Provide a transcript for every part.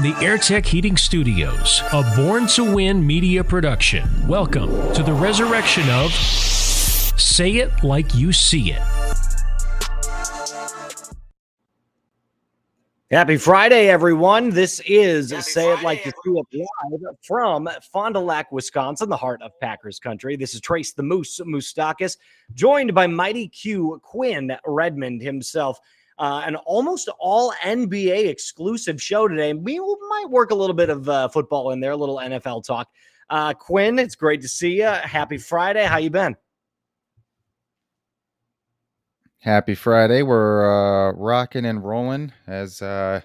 The AirTech Heating Studios, a Born to Win media production. Welcome to the resurrection of Say It Like You See It. Happy Friday, everyone. This is Say It Like You See It live from Fond du Lac, Wisconsin, the heart of Packers country. This is Trace the Moose Moustakis, joined by Mighty Q Quinn Redmond himself. An almost all NBA exclusive show today. We might work a little bit of football in there, a little NFL talk. Quinn, it's great to see you. Happy Friday. How you been? Happy Friday. We're rocking and rolling as the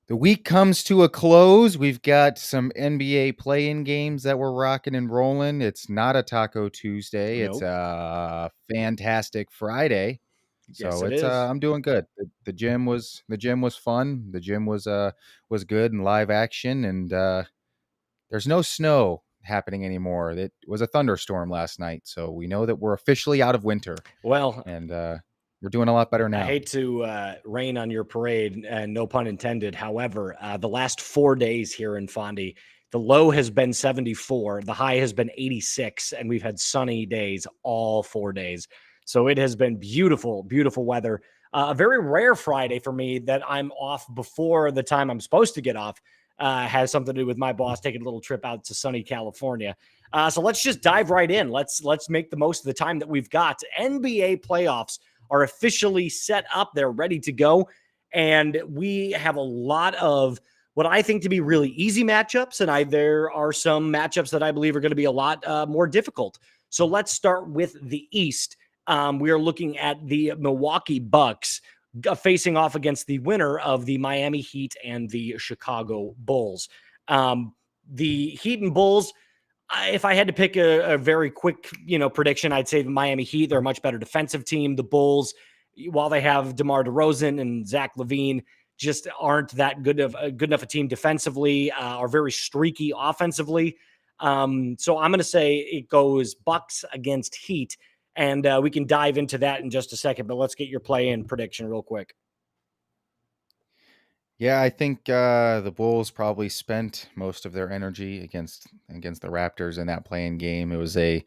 week comes to a close. We've got some NBA play-in games that we're rocking and rolling. It's not a Taco Tuesday. Nope. It's a fantastic Friday. Yes, So it it's is. I'm doing good. The gym was fun. The gym was good and live action, and there's no snow happening anymore. It was a thunderstorm last night, so we know that we're officially out of winter. Well, And we're doing a lot better now. I hate to rain on your parade, and no pun intended. However, the last 4 days here in Fondy, the low has been 74, the high has been 86, and we've had sunny days all 4 days. So it has been beautiful, beautiful weather. A very rare Friday for me that I'm off before the time I'm supposed to get off. Has something to do with my boss taking a little trip out to sunny California. So let's just dive right in. Let's make the most of the time that we've got. NBA playoffs are officially set up. They're ready to go. And we have a lot of what I think to be really easy matchups. And there are some matchups that I believe are going to be a lot more difficult. So let's start with the East. We are looking at the Milwaukee Bucks facing off against the winner of the Miami Heat and the Chicago Bulls. The Heat and Bulls, if I had to pick a very quick, prediction, I'd say the Miami Heat, they're a much better defensive team. The Bulls, while they have DeMar DeRozan and Zach LaVine, just aren't that good enough a team defensively, are very streaky offensively. So I'm going to say it goes Bucks against Heat, and we can dive into that in just a second, but let's get your play-in prediction real quick. Yeah, I think the Bulls probably spent most of their energy against the Raptors in that play-in game. It was a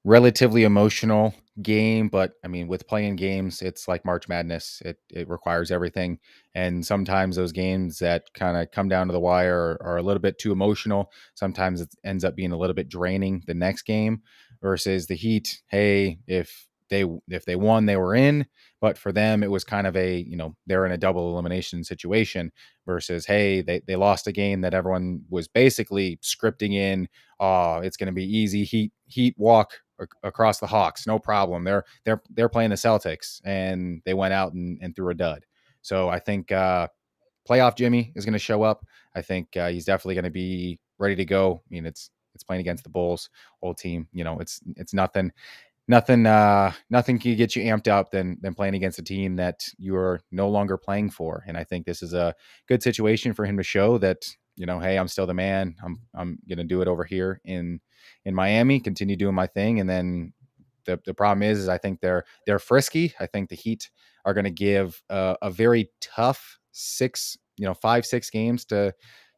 relatively emotional game, but I mean, with playing games, it's like March Madness. It requires everything, and sometimes those games that kind of come down to the wire are a little bit too emotional. Sometimes it ends up being a little bit draining the next game. Versus the Heat, hey, if they won, they were in. But for them, it was kind of they're in a double elimination situation. Versus, hey, they lost a game that everyone was basically scripting in. Oh, it's going to be easy. Heat walk across the Hawks, no problem. They're playing the Celtics, and they went out and threw a dud. So I think playoff Jimmy is going to show up. I think he's definitely going to be ready to go. I mean, it's playing against the Bulls, whole team. It's nothing can get you amped up than playing against a team that you are no longer playing for. And I think this is a good situation for him to show that, hey, I'm still the man. I'm going to do it over here in Miami, continue doing my thing. And then the problem is I think they're frisky. I think the Heat are going to give a very tough 5-6 games to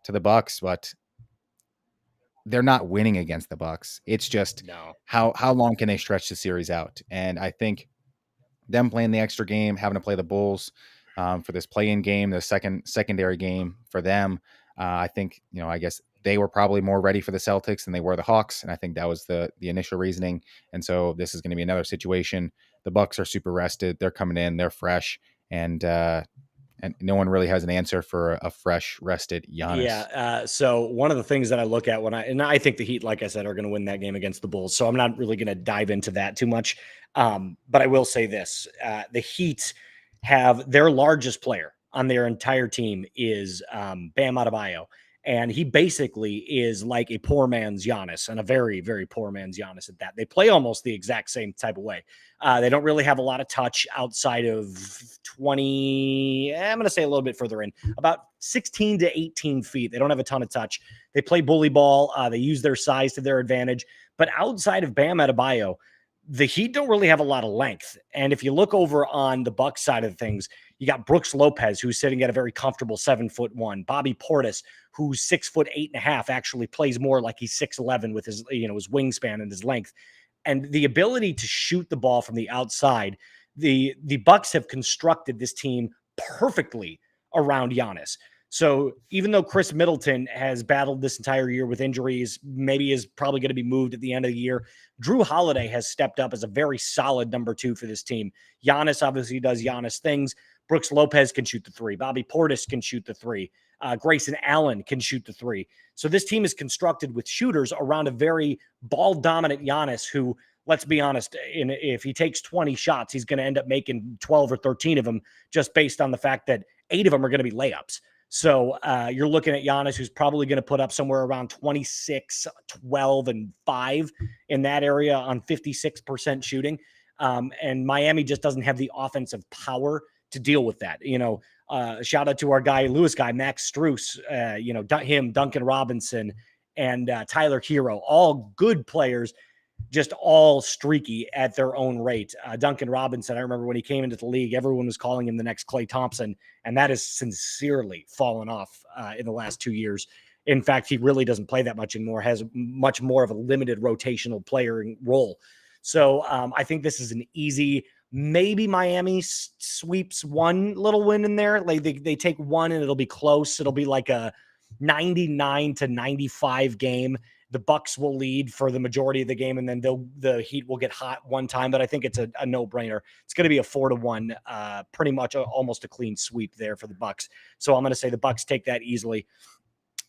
the Bucks, but they're not winning against the Bucks. It's just how long can they stretch the series out? And I think them playing the extra game, having to play the Bulls for this play-in game, the secondary game for them. I think, I guess they were probably more ready for the Celtics than they were the Hawks. And I think that was the initial reasoning. And so this is going to be another situation. The Bucks are super rested. They're coming in, they're fresh. And no one really has an answer for a fresh, rested Giannis. Yeah. So one of the things that I look at I think the Heat, like I said, are going to win that game against the Bulls. So I'm not really going to dive into that too much. But I will say this: the Heat have their largest player on their entire team is Bam Adebayo. And he basically is like a poor man's Giannis, and a very, very poor man's Giannis at that. They play almost the exact same type of way. They don't really have a lot of touch outside of 20, I'm going to say a little bit further in, about 16 to 18 feet. They don't have a ton of touch. They play bully ball. They use their size to their advantage. But outside of Bam Adebayo, the Heat don't really have a lot of length. And if you look over on the Bucks side of things, You got Brooks Lopez, who's sitting at a very comfortable 7'1". Bobby Portis, who's 6'8.5", actually plays more like he's 6'11" with his, his wingspan and his length. And the ability to shoot the ball from the outside, the Bucks have constructed this team perfectly around Giannis. So even though Chris Middleton has battled this entire year with injuries, maybe is probably going to be moved at the end of the year, Drew Holiday has stepped up as a very solid number 2 for this team. Giannis obviously does Giannis things. Brooks Lopez can shoot the 3. Bobby Portis can shoot the 3. Grayson Allen can shoot the 3. So this team is constructed with shooters around a very ball-dominant Giannis who, let's be honest, if he takes 20 shots, he's going to end up making 12 or 13 of them just based on the fact that 8 of them are going to be layups. So you're looking at Giannis, who's probably going to put up somewhere around 26, 12, and 5 in that area on 56% shooting. And Miami just doesn't have the offensive power to deal with that. Shout out to our guy, Max Strus, him, Duncan Robinson, and Tyler Hero, all good players, just all streaky at their own rate. Duncan Robinson, I remember when he came into the league, everyone was calling him the next Klay Thompson, and that has sincerely fallen off in the last 2 years. In fact, he really doesn't play that much anymore, has much more of a limited rotational player role. So I think this is an easy, maybe Miami sweeps one little win in there. Like they take one and it'll be close. It'll be like a 99-95 game. The Bucks will lead for the majority of the game, and then the Heat will get hot one time. But I think it's a no-brainer. It's going to be a 4-1, pretty much almost a clean sweep there for the Bucks. So I'm going to say the Bucks take that easily.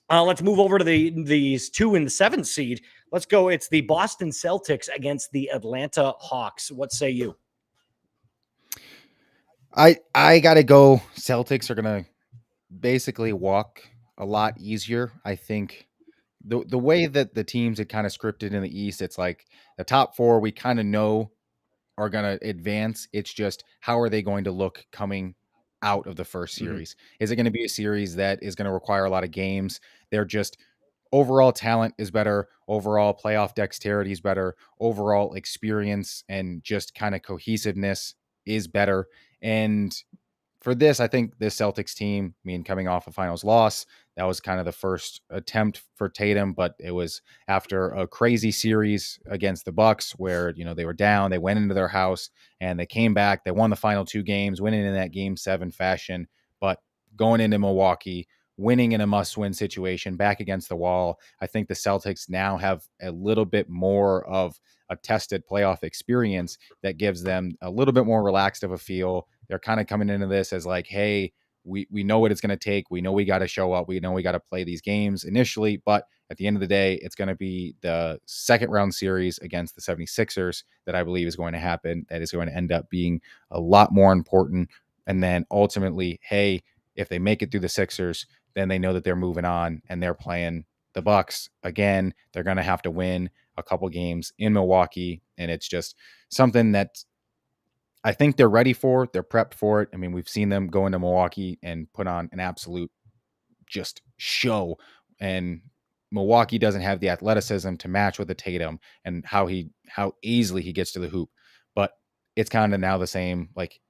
Let's move over to these 2 and the 7th seed. Let's go. It's the Boston Celtics against the Atlanta Hawks. What say you? I gotta go. Celtics are gonna basically walk a lot easier. I think the way that the teams had kind of scripted in the East, it's like the top 4 we kind of know are going to advance. It's just how are they going to look coming out of the first series? Is it going to be a series that is going to require a lot of games? They're just overall talent is better, overall playoff dexterity is better, overall experience and just kind of cohesiveness is better. And for this, I think the Celtics team, coming off a finals loss, that was kind of the first attempt for Tatum, but it was after a crazy series against the Bucks where, they were down, they went into their house and they came back, they won the final 2 games, winning in that Game 7 fashion, but going into Milwaukee, winning in a must-win situation, back against the wall. I think the Celtics now have a little bit more of a tested playoff experience that gives them a little bit more relaxed of a feel. They're kind of coming into this as like, hey, we know what it's going to take. We know we got to show up. We know we got to play these games initially, but at the end of the day, it's going to be the second round series against the 76ers that I believe is going to happen. That is going to end up being a lot more important. And then ultimately, hey, if they make it through the Sixers, then they know that they're moving on and they're playing the Bucks again. They're going to have to win a couple games in Milwaukee. And it's just something that I think they're ready for. They're prepped for it. We've seen them go into Milwaukee and put on an absolute just show. And Milwaukee doesn't have the athleticism to match with the Tatum and how easily he gets to the hoop. But it's kind of now the same, like,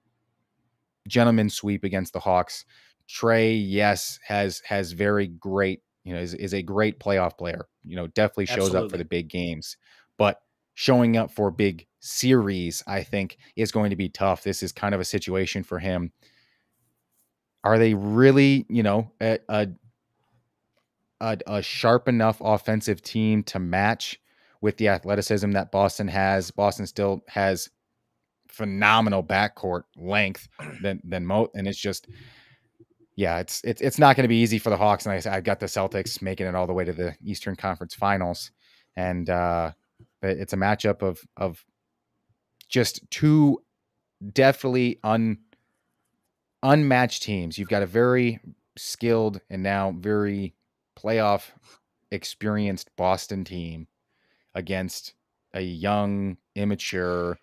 gentleman sweep against the Hawks. Trae, yes, has very great, is a great playoff player. Definitely shows up for the big games, but showing up for big series, I think, is going to be tough. This is kind of a situation for him. Are they really, a sharp enough offensive team to match with the athleticism that Boston has? Boston still has phenomenal backcourt length than and it's just, yeah, it's not going to be easy for the Hawks. And like I said, I've got the Celtics making it all the way to the Eastern Conference Finals, and it's a matchup of just 2 definitely unmatched teams. You've got a very skilled and now very playoff experienced Boston team against a young, immature,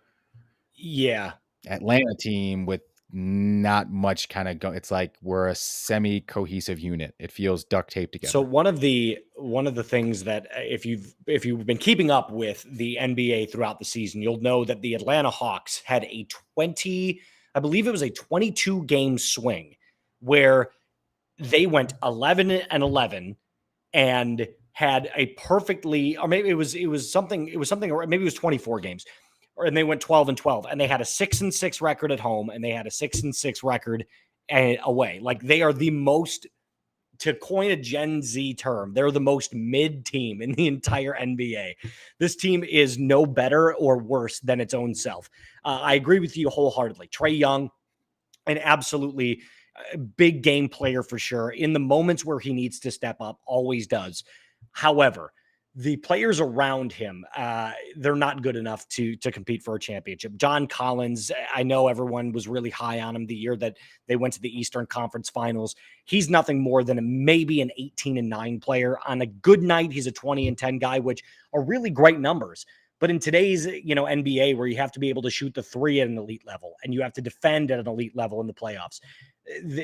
Atlanta team with not much kind of it's like we're a semi-cohesive unit. It feels duct taped together. So one of the things that if you've been keeping up with the NBA throughout the season, you'll know that the Atlanta Hawks had a 20 I believe it was a 22 game swing where they went 11-11 and had a perfectly, or maybe it was something, or maybe it was 24 games, and they went 12-12, and they had a 6-6 record at home, and they had a 6-6 record away. Like, they are the most, to coin a Gen Z term, they're the most mid team in the entire NBA. This team is no better or worse than its own self. I agree with you wholeheartedly. Trae Young, an absolutely big game player for sure. In the moments where he needs to step up, always does. However, the players around him, they're not good enough to compete for a championship. John Collins, I know everyone was really high on him the year that they went to the Eastern Conference Finals. He's nothing more than maybe an 18-9 player. On a good night, he's a 20-10 guy, which are really great numbers. But in today's, NBA, where you have to be able to shoot the three at an elite level and you have to defend at an elite level in the playoffs,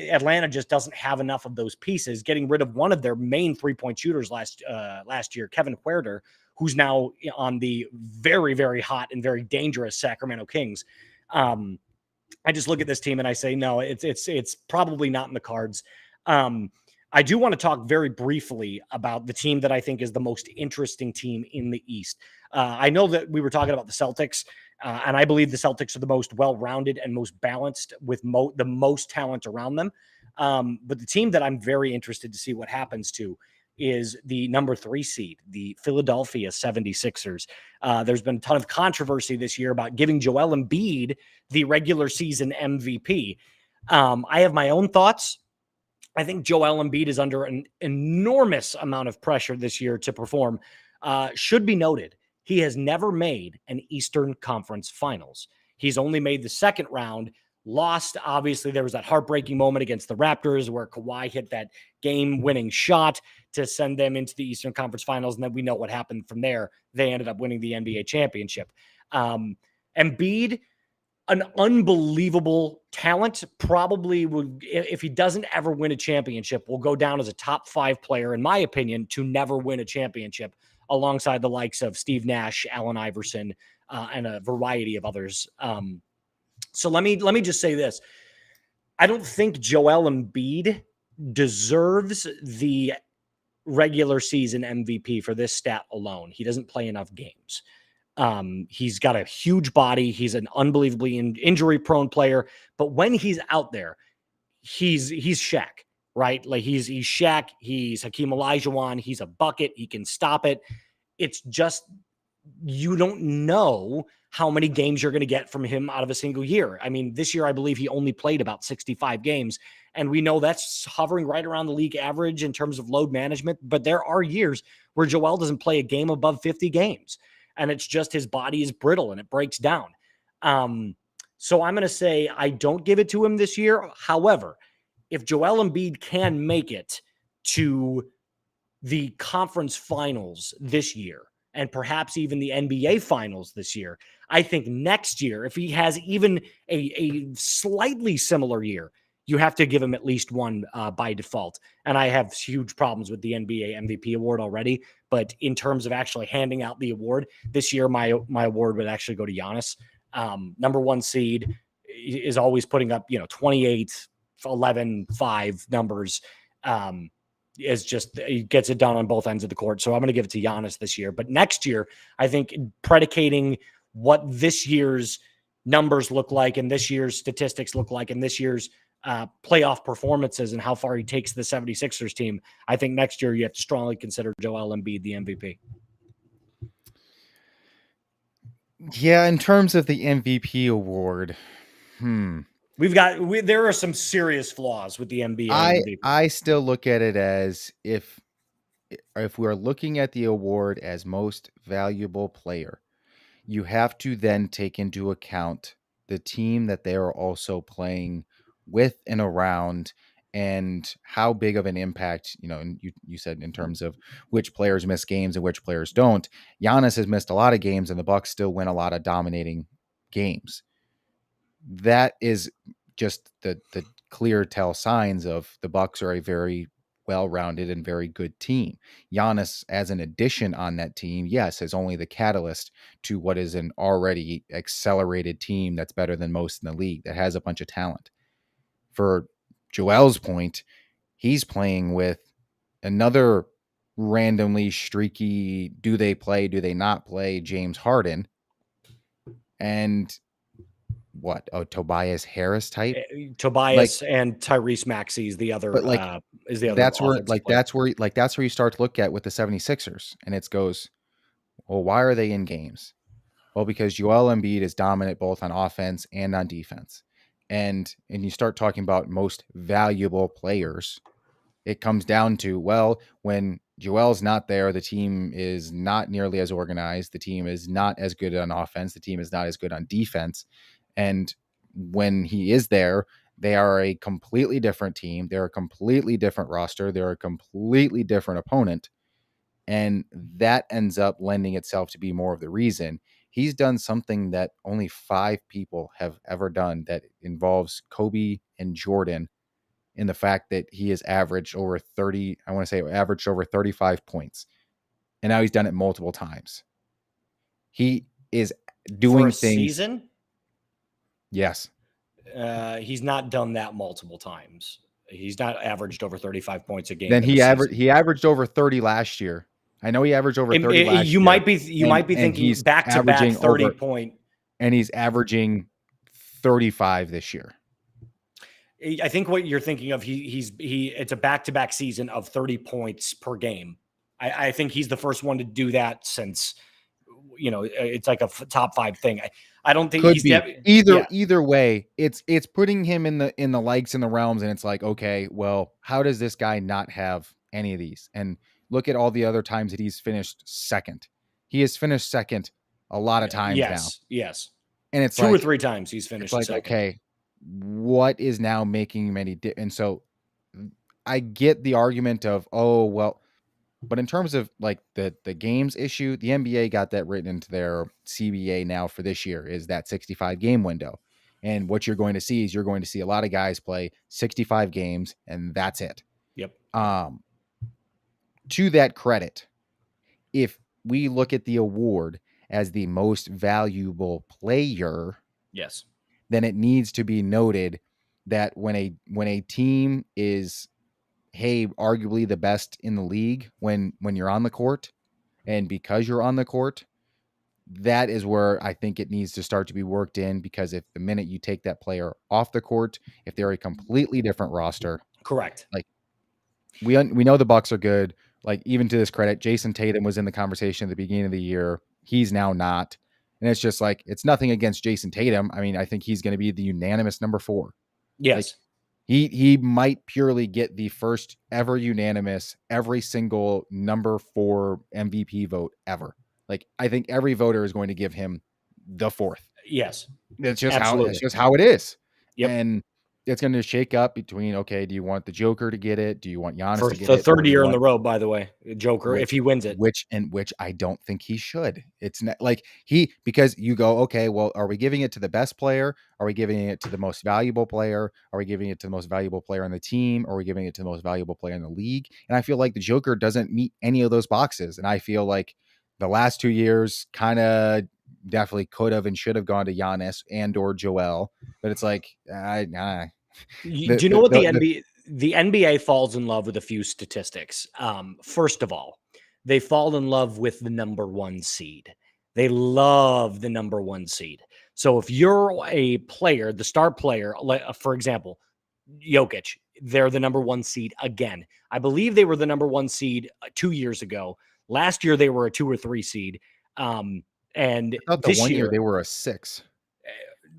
Atlanta just doesn't have enough of those pieces. Getting rid of one of their main three-point shooters last year, Kevin Huerter, who's now on the very, very hot and very dangerous Sacramento Kings. I just look at this team and I say, no, it's probably not in the cards. I do want to talk very briefly about the team that I think is the most interesting team in the East. I know that we were talking about the Celtics, and I believe the Celtics are the most well-rounded and most balanced with the most talent around them. But the team that I'm very interested to see what happens to is the number 3 seed, the Philadelphia 76ers. There's been a ton of controversy this year about giving Joel Embiid the regular season MVP. I have my own thoughts. I think Joel Embiid is under an enormous amount of pressure this year to perform. Should be noted, he has never made an Eastern Conference Finals. He's only made the second round, lost. Obviously, there was that heartbreaking moment against the Raptors where Kawhi hit that game-winning shot to send them into the Eastern Conference Finals, and then we know what happened from there. They ended up winning the NBA championship. Embiid, an unbelievable talent, probably would, if he doesn't ever win a championship, will go down as a top 5 player, in my opinion, to never win a championship, alongside the likes of Steve Nash, Allen Iverson, and a variety of others. So let me just say this. I don't think Joel Embiid deserves the regular season MVP for this stat alone. He doesn't play enough games. He's got a huge body. He's an unbelievably injury prone player, but when he's out there, he's Shaq, right? Like he's Shaq. He's Hakeem Olajuwon. He's a bucket. He can stop it. It's just, you don't know how many games you're going to get from him out of a single year. I mean, this year, I believe he only played about 65 games, and we know that's hovering right around the league average in terms of load management. But there are years where Joel doesn't play a game above 50 games. And it's just his body is brittle and it breaks down. So I'm going to say I don't give it to him this year. However, if Joel Embiid can make it to the conference finals this year, and perhaps even the NBA finals this year, I think next year, if he has even a slightly similar year, you have to give him at least one by default. And I have huge problems with the NBA MVP award already. But in terms of actually handing out the award this year, my award would actually go to Giannis. Number 1 seed is always putting up, 28, 11, 5 numbers. Is just, he gets it done on both ends of the court. So I'm going to give it to Giannis this year. But next year, I think predicating what this year's numbers look like and this year's statistics look like and this year's playoff performances and how far he takes the 76ers team, I think next year you have to strongly consider Joel Embiid the MVP. Yeah, in terms of the MVP award, there are some serious flaws with the NBA MVP. I still look at it as if we're looking at the award as most valuable player, you have to then take into account the team that they are also playing with and around, and how big of an impact, and you said in terms of which players miss games and which players don't. Giannis has missed a lot of games and the Bucks still win a lot of dominating games. That is just the clear tell signs of the Bucks are a very well-rounded and very good team. Giannis, as an addition on that team, yes, is only the catalyst to what is an already accelerated team that's better than most in the league, that has a bunch of talent. For Joel's point, he's playing with another randomly streaky, do they play, do they not play, James Harden, and what, Tobias Harris type? Like, Tobias and Tyrese Maxey is the other but like that's where offensive player. that's where you start to look at with the 76ers, and it goes, well, why are they in games? Well, because Joel Embiid is dominant both on offense and on defense. And you start talking about most valuable players, it comes down to, well, when Joel's not there, the team is not nearly as organized. The team is not as good on offense. The team is not as good on defense. And when he is there, they are a completely different team. They're a completely different roster. They're a completely different opponent. And that ends up lending itself to be more of the reason. He's done something that only 5 people have ever done that involves Kobe and Jordan, in the fact that he has averaged over 30, I want to say averaged over 35 points. And now he's done it multiple times. He is doing For a things. Season? Yes. He's not done that multiple times. He's not averaged over 35 points a game. Then he averaged over 30 last year. I know he averaged over 30 last year. You might be thinking back to back 30 point. And he's averaging 35 this year. I think what you're thinking of, it's a back-to-back season of 30 points per game. I think he's the first one to do that since, it's like a top 5 thing. I don't think he's either way. It's putting him in the likes and the realms, and it's like, okay, well, how does this guy not have any of these? And look at all the other times that he's finished second. He has finished second a lot of times now. Yes. And it's 2 or 3 times he's finished second. Okay, what is now making many and so I get the argument of, oh, well, but in terms of like the games issue, the NBA got that written into their CBA now for this year, is that 65 game window. And what you're going to see is a lot of guys play 65 games and that's it. Yep. To that credit, if we look at the award as the most valuable player, yes, then it needs to be noted that when a team is, hey, arguably the best in the league when you're on the court, and because you're on the court, that is where I think it needs to start to be worked in, because if the minute you take that player off the court, if they're a completely different roster, correct. Like we know the Bucks are good. Like, even to this credit, Jason Tatum was in the conversation at the beginning of the year. He's now not. And it's just like, it's nothing against Jason Tatum. I mean, I think he's going to be the unanimous number 4. Yes. Like, he might purely get the first ever unanimous, every single number 4 MVP vote ever. Like, I think every voter is going to give him the 4th. Yes. That's just how it is. Yep. And it's going to shake up between, okay, do you want the Joker to get it? Do you want Giannis to get it? For the 3rd year in the row, by the way, Joker, if he wins it. Which I don't think he should. It's not like because you go, okay, well, are we giving it to the best player? Are we giving it to the most valuable player? Are we giving it to the most valuable player on the team? Or are we giving it to the most valuable player in the league? And I feel like the Joker doesn't meet any of those boxes. And I feel like the last 2 years kind of definitely could have and should have gone to Giannis and or Joel, but it's like, do you know what the NBA falls in love with a few statistics? First of all, they fall in love with the number 1 seed. They love the number 1 seed. So if you're a player, the star player, for example, Jokic, they're the number 1 seed again. I believe they were the number 1 seed 2 years ago. Last year, they were a 2 or 3 seed. And I thought this year they were a 6.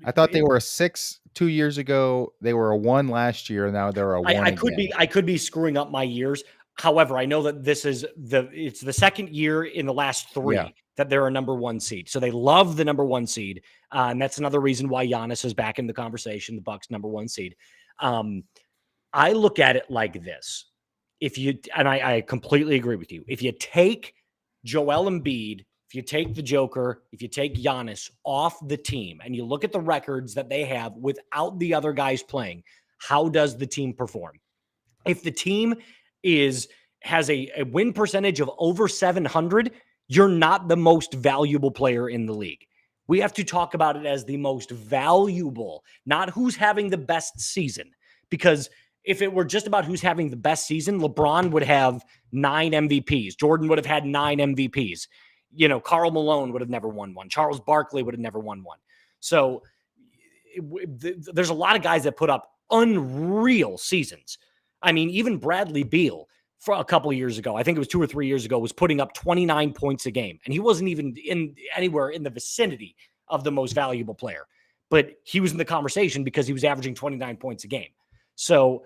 I thought they were a 6 2 years ago. They were a 1 last year. Now they're a 1. I could be screwing up my years. However, I know that this is it's the 2nd year in the last 3 that they're a number 1 seed. So they love the number 1 seed. And that's another reason why Giannis is back in the conversation, the Bucks number 1 seed. I look at it like this. I completely agree with you. If you take Joel Embiid, if you take the Joker, if you take Giannis off the team and you look at the records that they have without the other guys playing, how does the team perform? If the team has a win percentage of over 700, you're not the most valuable player in the league. We have to talk about it as the most valuable, not who's having the best season. Because if it were just about who's having the best season, LeBron would have 9 MVPs. Jordan would have had 9 MVPs. Karl Malone would have never won one. Charles Barkley would have never won one. So there's a lot of guys that put up unreal seasons. I mean, even Bradley Beal for a couple of years ago, I think it was 2 or 3 years ago, was putting up 29 points a game. And he wasn't even anywhere in the vicinity of the most valuable player. But he was in the conversation because he was averaging 29 points a game. So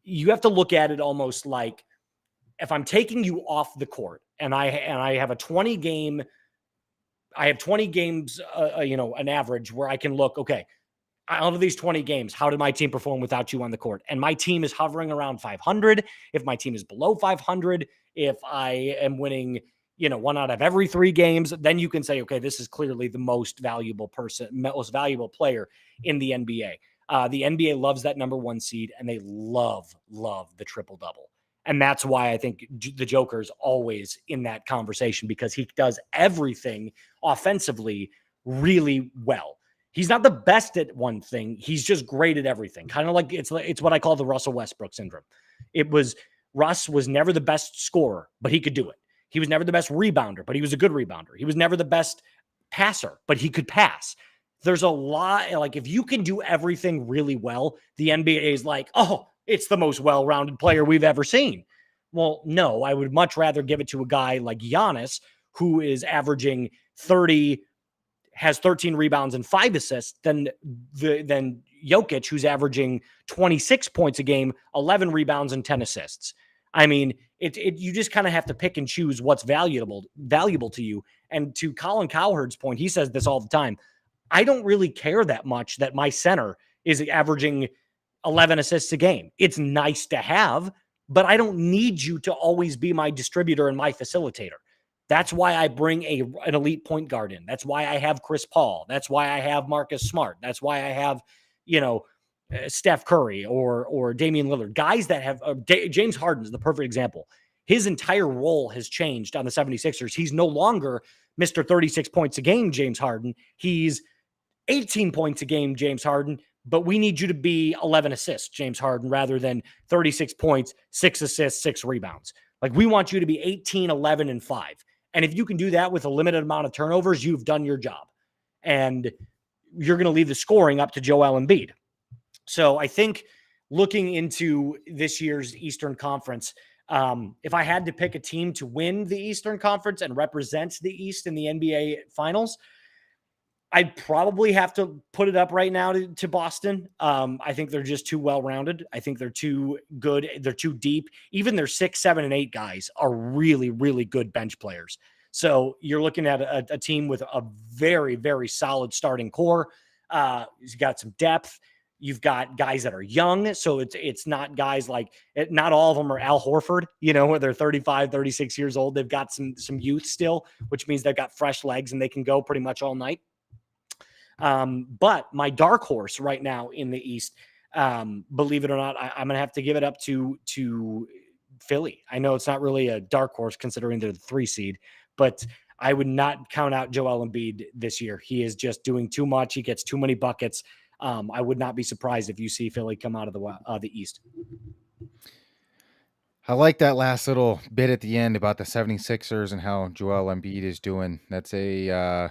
you have to look at it almost like, if I'm taking you off the court and I have a 20 game, I have 20 games, an average where I can look, okay, out of these 20 games, how did my team perform without you on the court? And my team is hovering around 500. If my team is below 500, if I am winning, 1 out of every 3 games, then you can say, okay, this is clearly the most valuable player in the NBA. The NBA loves that number 1 seed, and they love the triple-double. And that's why I think the Joker's always in that conversation, because he does everything offensively really well. He's not the best at one thing. He's just great at everything. Kind of like it's what I call the Russell Westbrook syndrome. Russ was never the best scorer, but he could do it. He was never the best rebounder, but he was a good rebounder. He was never the best passer, but he could pass. There's a lot, like, if you can do everything really well, the NBA is like, oh, it's the most well-rounded player we've ever seen. Well, no, I would much rather give it to a guy like Giannis, who is averaging 30, has 13 rebounds and 5 assists, than Jokic, who's averaging 26 points a game, 11 rebounds and 10 assists. I mean, you just kind of have to pick and choose what's valuable to you. And to Colin Cowherd's point, he says this all the time, I don't really care that much that my center is averaging 11 assists a game. It's nice to have, but I don't need you to always be my distributor and my facilitator. That's why I bring an elite point guard in. That's why I have Chris Paul. That's why I have Marcus Smart. That's why I have, Steph Curry or Damian Lillard. Guys that have James Harden is the perfect example. His entire role has changed on the 76ers. He's no longer Mr. 36 points a game, James Harden. He's 18 points a game, James Harden, but we need you to be 11 assists, James Harden, rather than 36 points, 6 assists, 6 rebounds. Like, we want you to be 18, 11, and 5. And if you can do that with a limited amount of turnovers, you've done your job. And you're going to leave the scoring up to Joel Embiid. So I think looking into this year's Eastern Conference, if I had to pick a team to win the Eastern Conference and represent the East in the NBA Finals, I'd probably have to put it up right now to Boston. I think they're just too well-rounded. I think they're too good. They're too deep. Even their 6, 7, and 8 guys are really, really good bench players. So you're looking at a team with a very, very solid starting core. You've got some depth. You've got guys that are young. So it's not guys like, not all of them are Al Horford, where they're 35, 36 years old. They've got some youth still, which means they've got fresh legs and they can go pretty much all night. But my dark horse right now in the East, believe it or not, I'm going to have to give it up to Philly. I know it's not really a dark horse considering they're the 3 seed, but I would not count out Joel Embiid this year. He is just doing too much. He gets too many buckets. I would not be surprised if you see Philly come out of the East. I like that last little bit at the end about the 76ers and how Joel Embiid is doing. That's a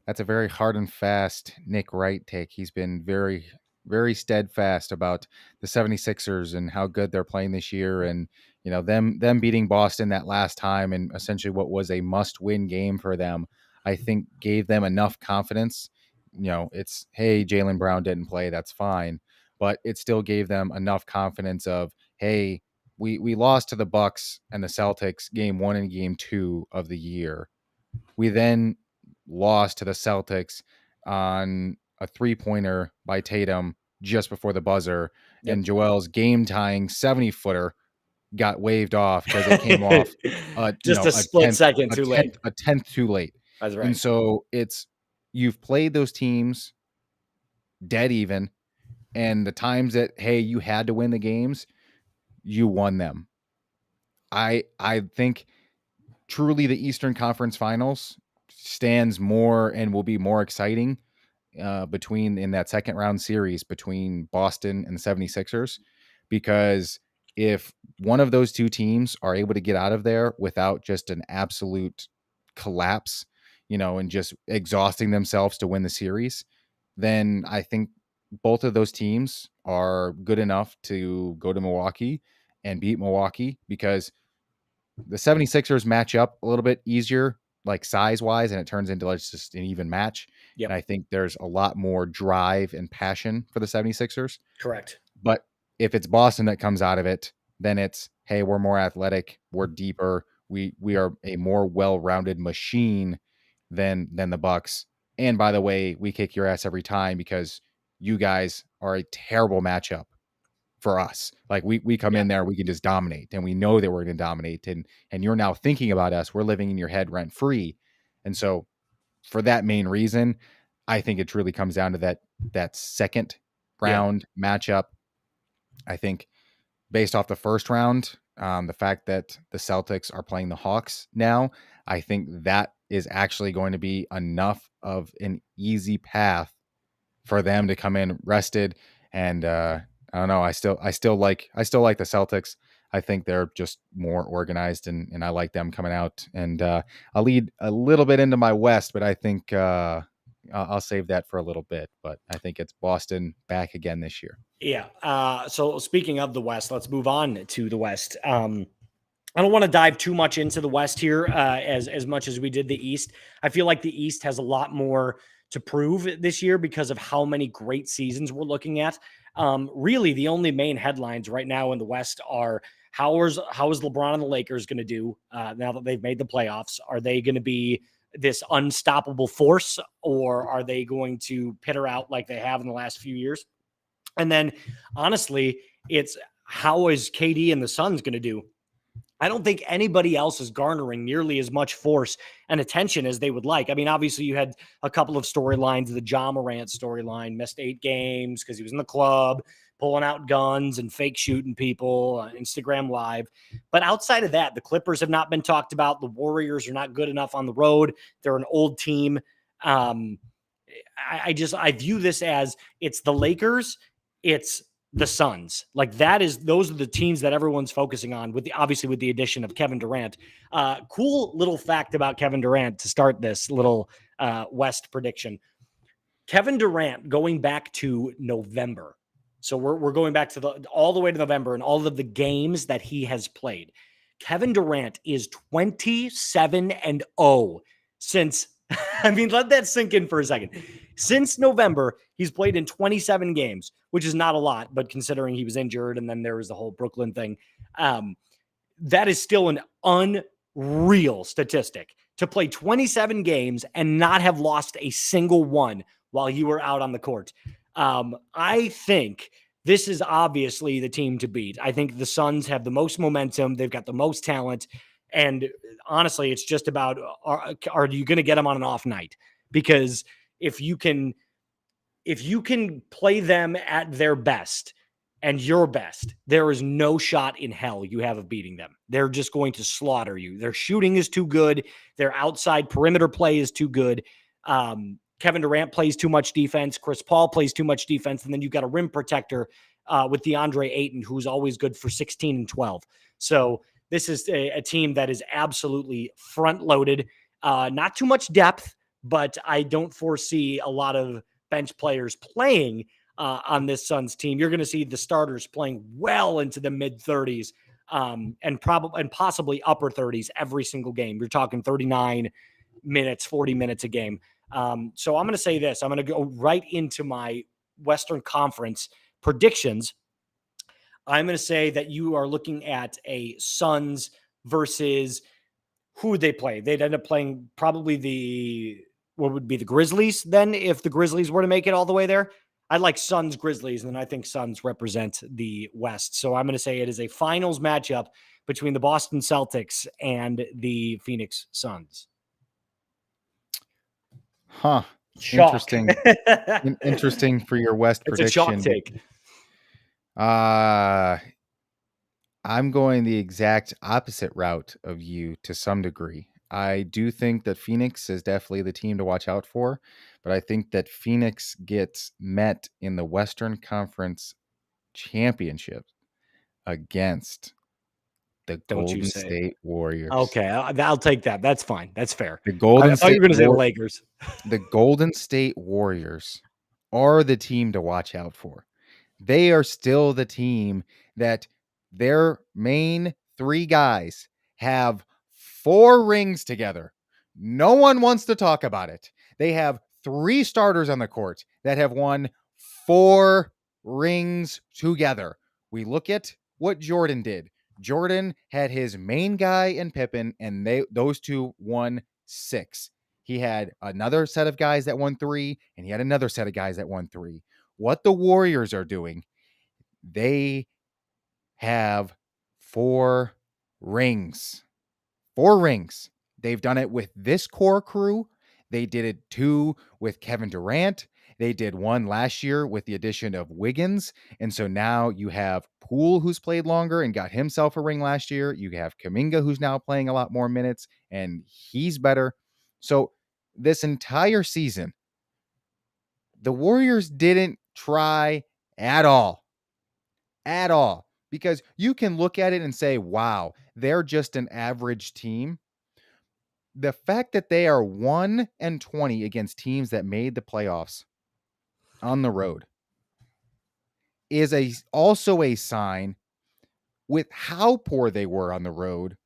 very hard and fast Nick Wright take. He's been very, very steadfast about the 76ers and how good they're playing this year. And, them beating Boston that last time and essentially what was a must-win game for them, I think gave them enough confidence. It's, hey, Jaylen Brown didn't play. That's fine. But it still gave them enough confidence of, hey, we lost to the Bucks and the Celtics game 1 and game 2 of the year. We then lost to the Celtics on a 3-pointer by Tatum just before the buzzer. Yep. And Joel's game-tying 70-footer got waved off because it came off just a split second too late. A tenth too late. That's right. And so you've played those teams dead even, and the times that, hey, you had to win the games, you won them. I think truly the Eastern Conference Finals stands more and will be more exciting between in that second round series between Boston and the 76ers, because if one of those two teams are able to get out of there without just an absolute collapse, and just exhausting themselves to win the series, then I think both of those teams are good enough to go to Milwaukee and beat Milwaukee, because the 76ers match up a little bit easier, like size wise, and it turns into just an even match. Yep. And I think there's a lot more drive and passion for the 76ers. Correct. But if it's Boston that comes out of it, then it's, hey, we're more athletic, we're deeper, we are a more well-rounded machine than the Bucks. And by the way, we kick your ass every time because you guys are a terrible matchup for us. Like we come in there, we can just dominate, and we know that we're going to dominate. And you're now thinking about us. We're living in your head rent free. And so for that main reason, I think it really comes down to that second round matchup. I think based off the first round, the fact that the Celtics are playing the Hawks now, I think that is actually going to be enough of an easy path for them to come in rested. And I don't know. I still like the Celtics. I think they're just more organized, and I like them coming out. And I'll lead a little bit into my West, but I think I'll save that for a little bit. But I think it's Boston back again this year. Yeah. So speaking of the West, let's move on to the West. I don't want to dive too much into the West here as much as we did the East. I feel like the East has a lot more to prove this year because of how many great seasons we're looking at. Really, the only main headlines right now in the West are how is LeBron and the Lakers going to do now that they've made the playoffs? Are they going to be this unstoppable force, or are they going to pitter out like they have in the last few years? And then, honestly, it's how is KD and the Suns going to do? I don't think anybody else is garnering nearly as much force and attention as they would like. I mean, obviously, you had a couple of storylines. The Ja Morant storyline, missed 8 games because he was in the club, pulling out guns and fake shooting people, Instagram Live. But outside of that, the Clippers have not been talked about. The Warriors are not good enough on the road. They're an old team. I view this as it's the Lakers, it's the Suns. Like those are the teams that everyone's focusing on with the addition of Kevin Durant. Cool little fact about Kevin Durant to start this little West prediction. Kevin Durant going back to November. So we're going back to all the way to November and all of the games that he has played. Kevin Durant is 27-0 since, let that sink in for a second. Since November, he's played in 27 games, which is not a lot, but considering he was injured and then there was the whole Brooklyn thing, that is still an unreal statistic to play 27 games and not have lost a single one while you were out on the court. I think this is obviously the team to beat. I think the Suns have the most momentum. They've got the most talent. And honestly, it's just about, are you going to get them on an off night? Because if you can play them at their best and your best, there is no shot in hell you have of beating them. They're just going to slaughter you. Their shooting is too good. Their outside perimeter play is too good. Kevin Durant plays too much defense. Chris Paul plays too much defense. And then you've got a rim protector with DeAndre Ayton, who's always good for 16 and 12. So this is a team that is absolutely front-loaded. Not too much depth, but I don't foresee a lot of bench players playing on this Suns team. You're going to see the starters playing well into the mid-30s and possibly upper 30s every single game. You're talking 39 minutes, 40 minutes a game. So I'm going to say this. I'm going to go right into my Western Conference predictions. I'm going to say that you are looking at a Suns versus who would they play? They'd end up playing probably what would be the Grizzlies then if the Grizzlies were to make it all the way there. I like Suns Grizzlies, and I think Suns represent the West. So I'm going to say it is a finals matchup between the Boston Celtics and the Phoenix Suns. Huh. Shock. Interesting. Interesting for your West prediction. It's a shock take. I'm going the exact opposite route of you to some degree. I do think that Phoenix is definitely the team to watch out for, but I think that Phoenix gets met in the Western Conference Championship against the Don't you Golden say it. State Warriors. Okay, I'll take that. That's fine. That's fair. The I Golden thought you State were going to say the War Lakers. the Golden State Warriors are the team to watch out for. They are still the team that their main three guys have 4 rings together. No one wants to talk about it. They have 3 starters on the court that have won 4 rings together. We look at what Jordan did. Jordan had his main guy in Pippen, and those two won 6. He had another set of guys that won 3, and he had another set of guys that won 3. What the Warriors are doing, they have 4 rings. 4 rings. They've done it with this core crew. They did it 2 with Kevin Durant. They did 1 last year with the addition of Wiggins. And so now you have Poole, who's played longer and got himself a ring last year. You have Kuminga, who's now playing a lot more minutes, and he's better. So this entire season, the Warriors didn't try at all. At all. Because you can look at it and say, wow, they're just an average team. The fact that they are 1-20 against teams that made the playoffs on the road is also a sign, with how poor they were on the road.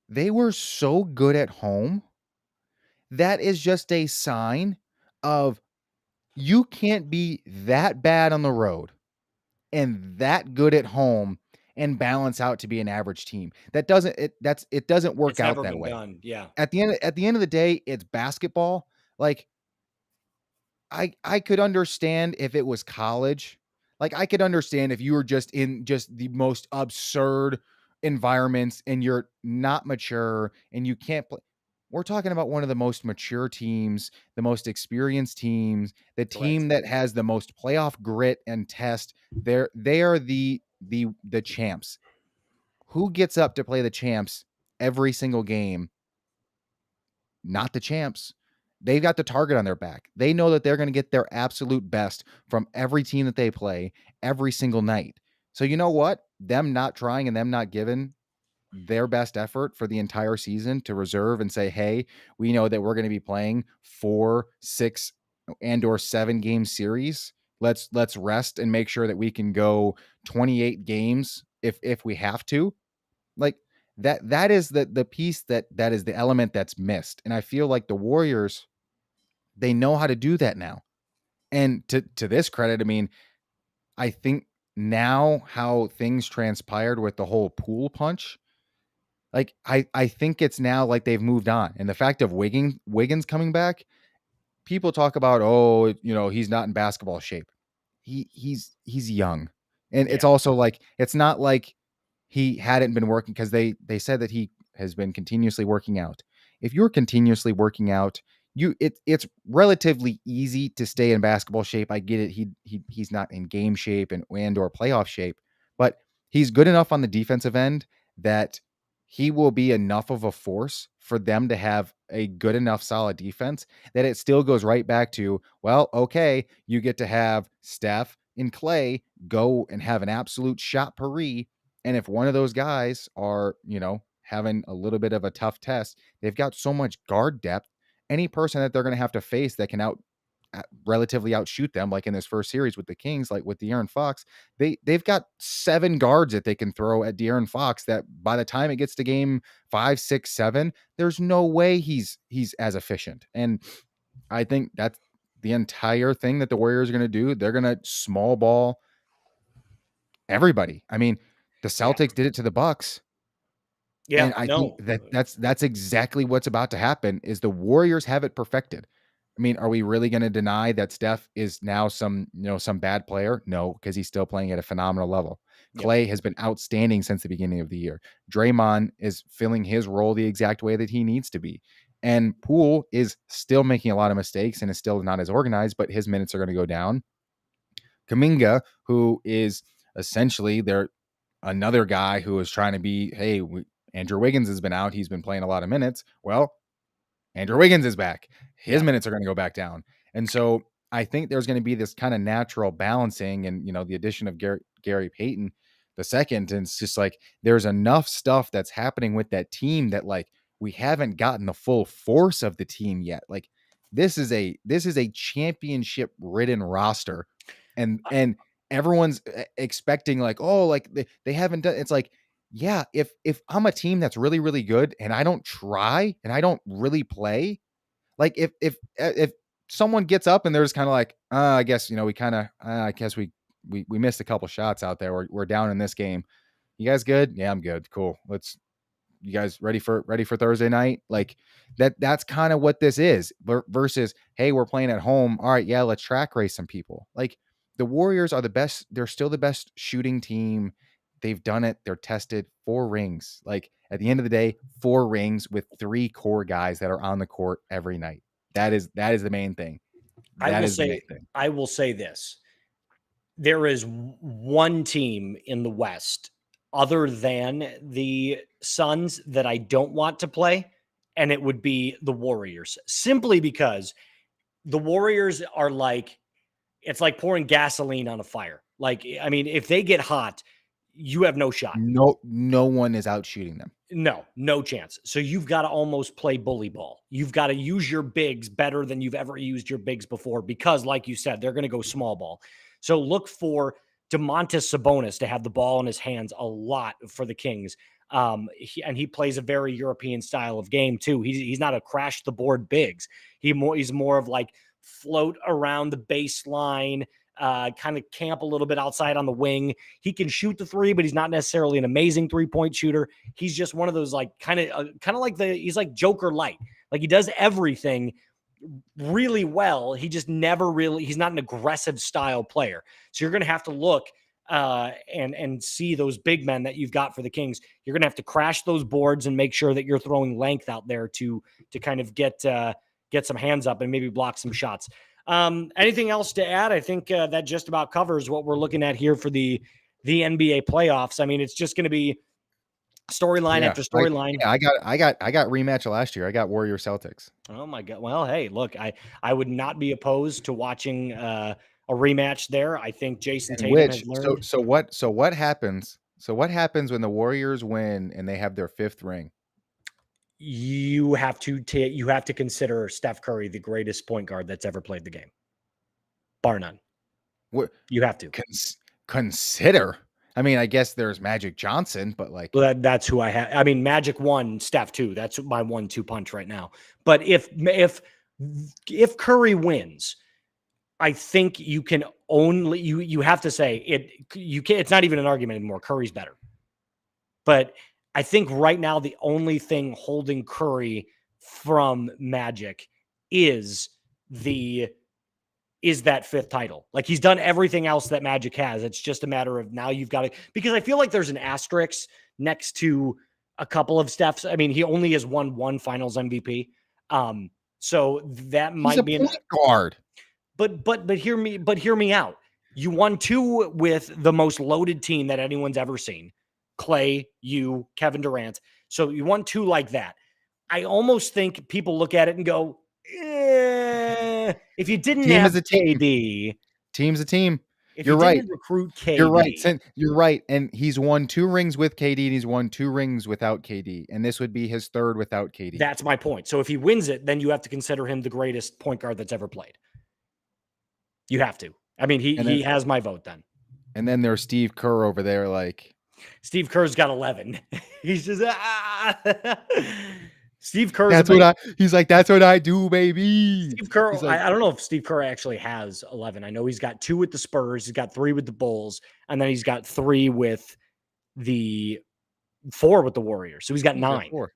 They were so good at home. That is just a sign of, you can't be that bad on the road and that good at home and balance out to be an average team. It doesn't work It's out never that been way. done. Yeah. At the end of the day, it's basketball. Like, I could understand if it was college. Like, I could understand if you were just in just the most absurd environments and you're not mature and you can't play. We're talking about one of the most mature teams, the most experienced teams, the team Correct. that has the most playoff grit and test. They are the champs. Who gets up to play the champs every single game? Not the champs. They've got the target on their back. They know that they're going to get their absolute best from every team that they play every single night. So you know what? Them not trying and them not giving their best effort for the entire season to reserve and say, hey, we know that we're going to be playing 4, 6, and or 7 game series. Let's rest and make sure that we can go 28 games if we have to. Like, that is the piece that is the element that's missed. And I feel like the Warriors, they know how to do that now. And to this credit, I mean, I think now how things transpired with the whole Poole punch, like, I think it's now like they've moved on. And the fact of Wiggins coming back, people talk about, oh, he's not in basketball shape. He's young. And it's Yeah. also like, it's not like he hadn't been working, because they said that he has been continuously working out. If you're continuously working out, it's relatively easy to stay in basketball shape. I get it. He's not in game shape and or playoff shape, but he's good enough on the defensive end that he will be enough of a force for them to have a good enough solid defense that it still goes right back to, well, okay, you get to have Steph and Clay go and have an absolute shot Paris. And if one of those guys are, having a little bit of a tough test, they've got so much guard depth. Any person that they're going to have to face that can relatively outshoot them, like in this first series with the Kings, like with De'Aaron Fox, they've got 7 guards that they can throw at De'Aaron Fox that by the time it gets to game 5, 6, 7, there's no way he's as efficient. And I think that's the entire thing that the Warriors are going to do. They're going to small ball everybody. I mean, the Celtics did it to the Bucks. Yeah. And I think No. that's exactly what's about to happen, is the Warriors have it perfected. I mean, are we really going to deny that Steph is now some bad player? No, because he's still playing at a phenomenal level. Yep. Clay has been outstanding since the beginning of the year. Draymond is filling his role the exact way that he needs to be. And Poole is still making a lot of mistakes and is still not as organized, but his minutes are going to go down. Kuminga, who is essentially another guy who was trying to be, hey, Andrew Wiggins has been out. He's been playing a lot of minutes. Well, Andrew Wiggins is back. His minutes are going to go back down. And so I think there's going to be this kind of natural balancing, and, the addition of Gary Payton the second. And it's just like, there's enough stuff that's happening with that team that, like, we haven't gotten the full force of the team yet. Like, this is a championship ridden roster, and everyone's expecting, like, oh, like they haven't done. It's like, yeah, if I'm a team that's really, really good and I don't try and I don't really play, like if someone gets up and they're just kind of like, I guess, we kind of, I guess we missed a couple shots out there. We're down in this game. You guys good? Yeah, I'm good. Cool. You guys ready for Thursday night? Like that's kind of what this is versus, hey, we're playing at home. All right. Yeah. Let's track race some people. Like, the Warriors are the best. They're still the best shooting team. They've done it. They're tested. 4 rings. Like, at the end of the day, 4 rings with 3 core guys that are on the court every night. That is the main thing. I will say this. There is one team in the West other than the Suns that I don't want to play, and it would be the Warriors, simply because the Warriors are like, it's like pouring gasoline on a fire. Like, I mean, if they get hot, you have no shot. No one is out shooting them. No chance. So you've got to almost play bully ball. You've got to use your bigs better than you've ever used your bigs before, because, like you said, they're going to go small ball. So look for Domantas Sabonis to have the ball in his hands a lot for the Kings. He plays a very European style of game too. He's not a crash the board bigs. He's more of like float around the baseline, kind of camp a little bit outside on the wing. He can shoot the 3, but he's not necessarily an amazing 3-point shooter. He's just one of those, like, kind of like he's like Joker light. Like, he does everything really well. He just he's not an aggressive style player. So you're going to have to look and see those big men that you've got for the Kings. You're going to have to crash those boards and make sure that you're throwing length out there to kind of get some hands up and maybe block some shots. Anything else to add? I think that just about covers what we're looking at here for the NBA playoffs. I mean, it's just going to be storyline after storyline. I got rematch last year. I got Warrior Celtics. Oh my God. Well, hey, look, I would not be opposed to watching a rematch there. I think Jason Tatum has learned. So what happens? So what happens when the Warriors win and they have their 5th ring? You have to consider Steph Curry the greatest point guard that's ever played the game, bar none. What you have to consider? I mean, I guess there's Magic Johnson, but like, well, that's who I have. I mean, Magic 1, Steph 2. That's my 1-2 punch right now. But if Curry wins, I think you can only you have to say it. You can't. It's not even an argument anymore. Curry's better, but I think right now the only thing holding Curry from Magic is that 5th title. Like, he's done everything else that Magic has. It's just a matter of now you've got to, because I feel like there's an asterisk next to a couple of Steph's. I mean, he only has won 1 Finals MVP. So that might be a point guard. But hear me out. You won 2 with the most loaded team that anyone's ever seen. Clay, you, Kevin Durant. So you won 2 like that. I almost think people look at it and go, if you didn't have KD, team's a team. If you're right. Recruit KD. You're right. And he's won 2 rings with KD and he's won 2 rings without KD. And this would be his 3rd without KD. That's my point. So if he wins it, then you have to consider him the greatest point guard that's ever played. You have to. I mean, he has my vote then. And then there's Steve Kerr over there, like, Steve Kerr's got 11. He's just Steve Kerr. He's like, that's what I do, baby. Steve Kerr. Like, I don't know if Steve Kerr actually has 11. I know he's got 2 with the Spurs. He's got 3 with the Bulls, and then he's got 3 with 4 with the Warriors. So he's got 9. 4.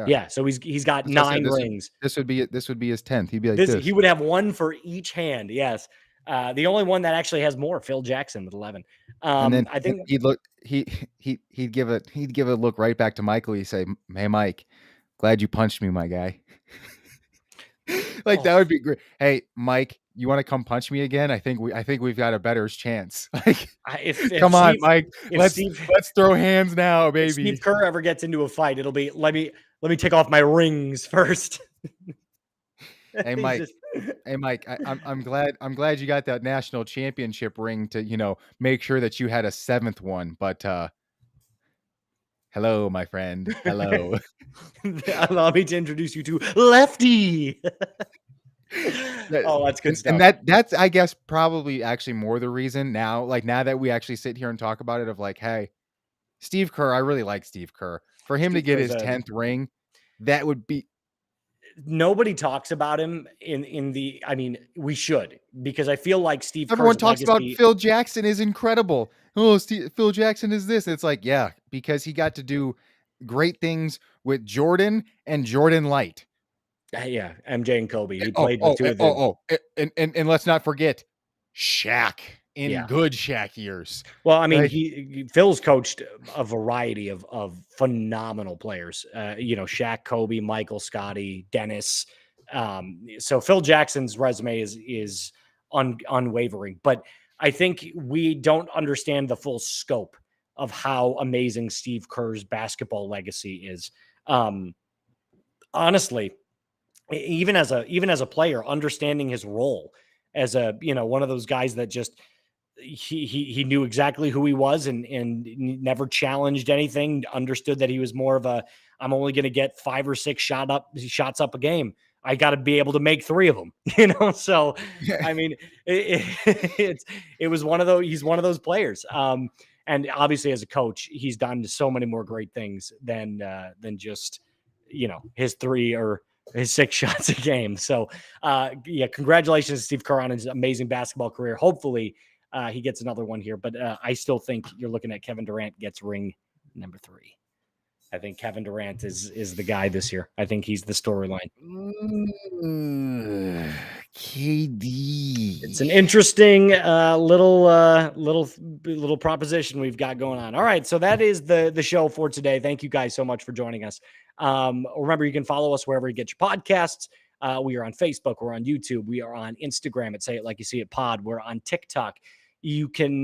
Yeah. So he's got 9 rings. This would be his 10th. He'd be like this. He would have 1 for each hand. Yes. The only one that actually has more, Phil Jackson with 11. And then I think he'd give a look right back to Michael. He'd say, "Hey, Mike, glad you punched me, my guy." That would be great. Hey, Mike, you want to come punch me again? I think we've got a better chance. Like, If come on, Steve Mike. if Let's Steve let's throw hands now, if Steve baby. Kerr ever gets into a fight, it'll be let me take off my rings first. Hey, He's Mike. just Hey, Mike. I'm glad you got that national championship ring to make sure that you had a seventh one. But hello, my friend. Hello. allow me to introduce you to Lefty. That- Oh, that's good and, stuff. and that's I guess probably actually more the reason now. Like now that we actually sit here and talk about it, of like, hey, Steve Kerr. I really like Steve Kerr. For him to Steve get Kerr's his 10th ring, that would be. nobody talks about him in the. I mean, we should, because I feel like Steve Everyone Kerr's talks about legacy. Phil Jackson is incredible. Oh, Phil Jackson is this. It's like, yeah, because he got to do great things with Jordan and Jordan Light. Yeah, MJ and Kobe. He played with two of the. And let's not forget Shaq in Yeah. good Shaq years. Well, I mean, Like, Phil's coached a variety of phenomenal players. Shaq, Kobe, Michael, Scotty, Dennis. So Phil Jackson's resume is unwavering, but I think we don't understand the full scope of how amazing Steve Kerr's basketball legacy is. Honestly, even as a player, understanding his role as one of those guys that just he knew exactly who he was and never challenged anything, understood that he was more of a, I'm only going to get 5 or 6 shots up a game. I got to be able to make 3 of them, So, I mean, it was one of those, he's one of those players. And obviously as a coach, he's done so many more great things than just, his 3 or his 6 shots a game. So, congratulations to Steve Kerr on his amazing basketball career. Hopefully, he gets another one here, but I still think you're looking at Kevin Durant gets ring number 3. I think Kevin Durant is the guy this year. I think he's the storyline. KD. It's an interesting little proposition we've got going on. All right, so that is the show for today. Thank you guys so much for joining us. Remember, you can follow us wherever you get your podcasts. We are on Facebook. We're on YouTube. We are on Instagram at Say It Like You See It Pod. We're on TikTok. You can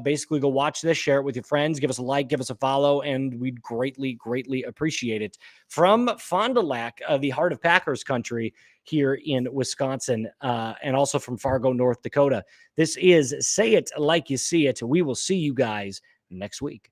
basically go watch this, share it with your friends, give us a like, give us a follow, and we'd greatly, greatly appreciate it. From Fond du Lac, the heart of Packers country here in Wisconsin, and also from Fargo, North Dakota, this is Say It Like You See It. We will see you guys next week.